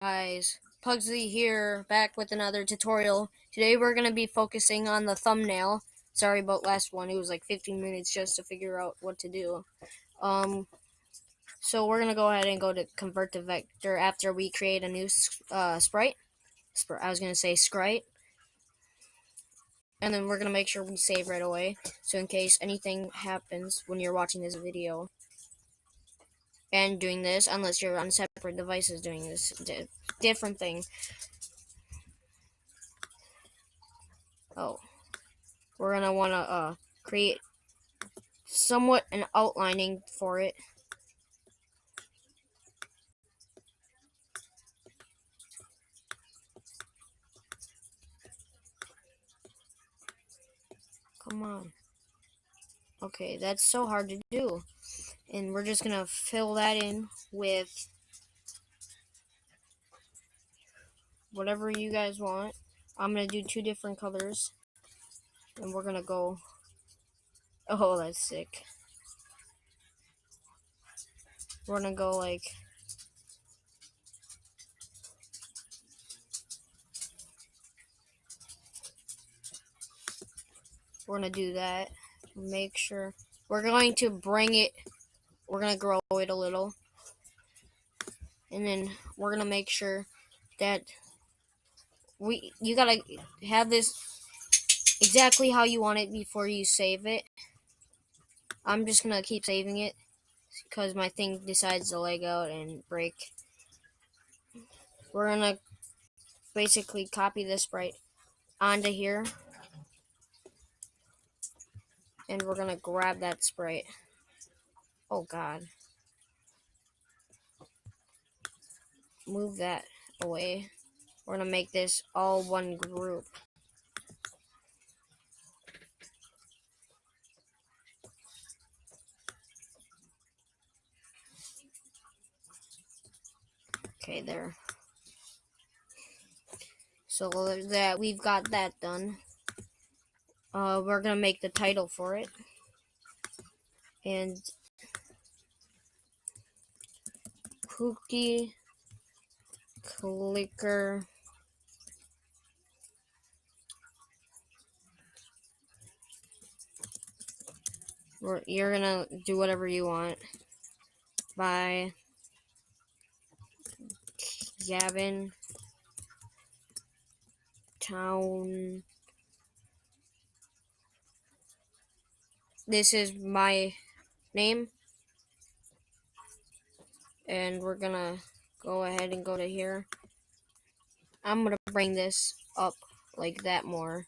Guys, Pugsley here, back with another tutorial. Today we're going to be focusing on the thumbnail. Sorry about last one, it was like 15 minutes just to figure out what to do. So we're going to go ahead and go to convert to vector after we create a new sprite. I was going to say sprite. And then we're going to make sure we save right away, so in case anything happens when you're watching this video and doing this, unless you're on separate devices doing this, different thing. We're gonna want to create somewhat an outlining for it. Come on. Okay, that's so hard to do. And we're just gonna fill that in with whatever you guys want. I'm gonna do 2 different colors. And we're gonna go... Oh, that's sick. We're gonna go like... We're gonna do that. Make sure... We're going to bring it... We're gonna grow it a little. And then we're gonna make sure that... You gotta have this exactly how you want it before you save it. I'm just gonna keep saving it because my thing decides to lag out and break. We're gonna basically copy this sprite onto here, and we're gonna grab that sprite. Oh god. Move that away. We're gonna make this all one group. Okay, there. So that we've got that done. We're gonna make the title for it. And cookie clicker you're gonna do whatever you want by Gavin Town. This is my name, and we're gonna go ahead and go to here. I'm gonna bring this up like that more,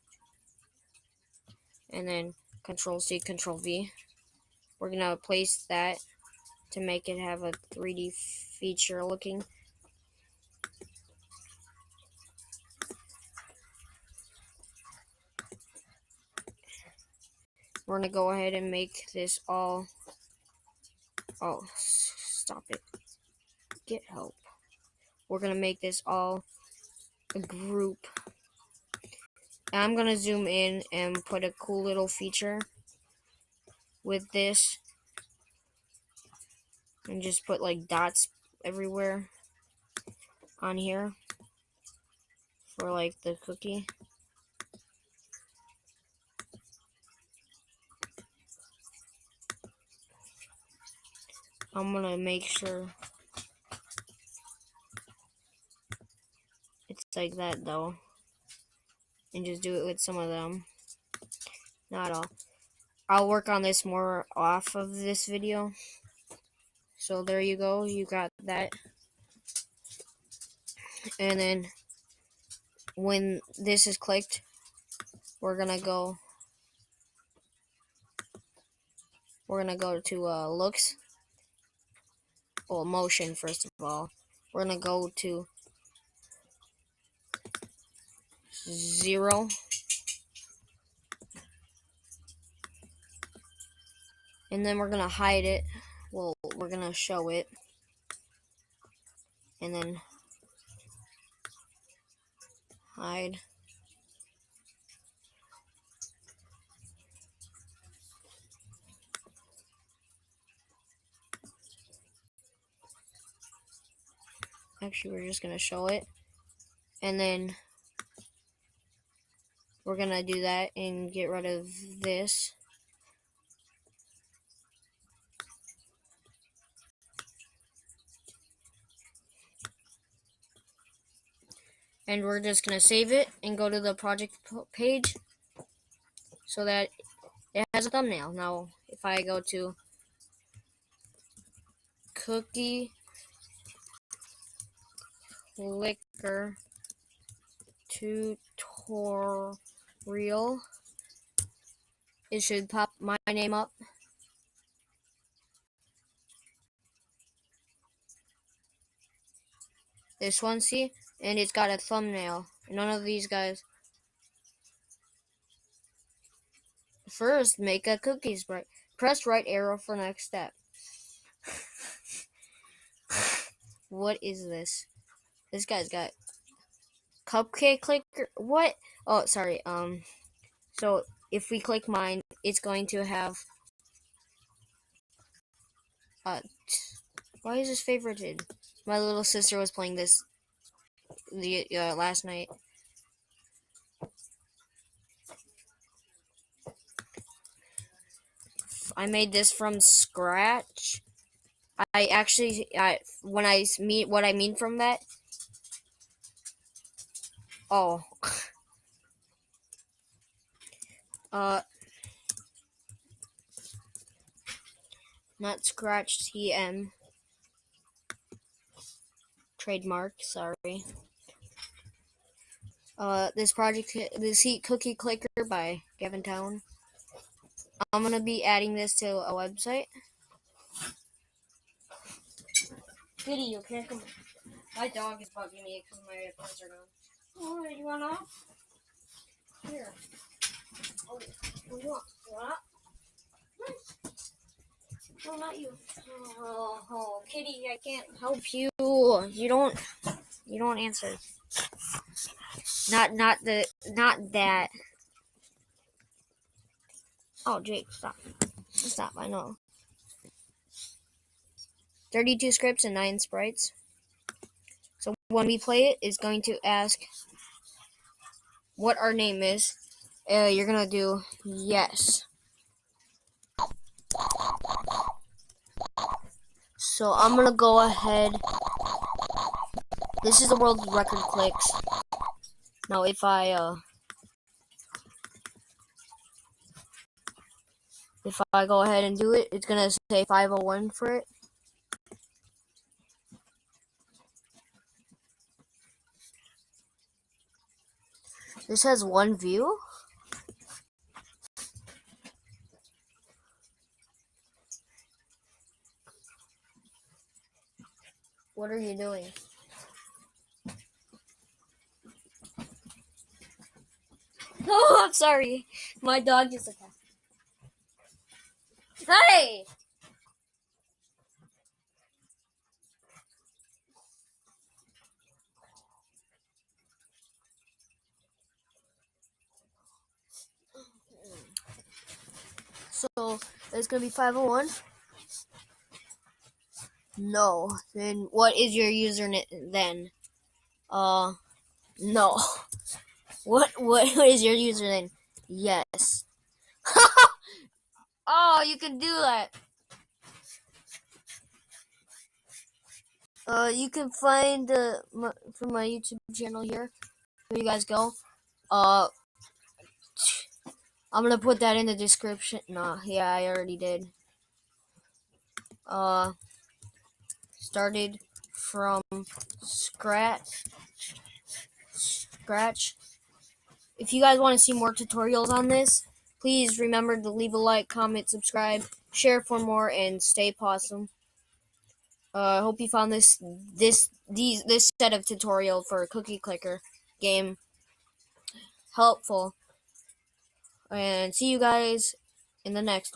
and then Control C, Control V. We're gonna place that to make it have a 3D feature looking. We're gonna go ahead and make this all... Oh, stop it. Get help. We're gonna make this all a group. And I'm gonna zoom in and put a cool little feature with this. And just put like dots everywhere on here for like the cookie. I'm gonna make sure it's like that though, and just do it with some of them, not all. I'll work on this more off of this video. So there you go, you got that. And then when this is clicked, we're gonna go to looks. Well, motion first of all. We're gonna go to 0. And then we're gonna hide it. Well, we're gonna show it. And then hide. Actually, we're just gonna show it, and then we're gonna do that and get rid of this. And we're just gonna save it and go to the project page so that it has a thumbnail. Now, if I go to Cookie Clicker Tutorial, it should pop my name up. This one, see? And it's got a thumbnail. None of these guys. First, make a cookie sprite. Press right arrow for next step. What is this? This guy's got cupcake clicker. What? Oh, sorry. So if we click mine, it's going to have. Why is this favorited? My little sister was playing this last night. I made this from scratch. I actually, when I mean what I mean from that. Oh. Not scratch TM. Trademark, sorry. This project, this Heat Cookie Clicker by Gavin Town. I'm gonna be adding this to a website. Kitty, you can't come. My dog is bugging me because my pants are gone. Oh, you want off? Here. Oh, what do you want? You want up? No, not you. Oh, Kitty, I can't help you. You don't answer. Not that. Oh, Jake, stop. Stop, I know. 32 scripts and 9 sprites. So when we play it, it's going to ask what our name is. You're gonna do yes. So I'm gonna go ahead. This is the world record clicks. Now if I go ahead and do it, it's gonna say 501 for it. This has 1 view. What are you doing? Oh, I'm sorry. My dog just attacked. Hey! So it's gonna be 501. No. Then what is your username then? No. What is your username? Yes. Oh, you can do that. You can find from my YouTube channel here. Here you guys go. I'm gonna put that in the description. No, yeah, I already did. Started from scratch. If you guys want to see more tutorials on this, please remember to leave a like, comment, subscribe, share for more, and stay possum. I hope you found this set of tutorial for Cookie Clicker game helpful. And see you guys in the next one.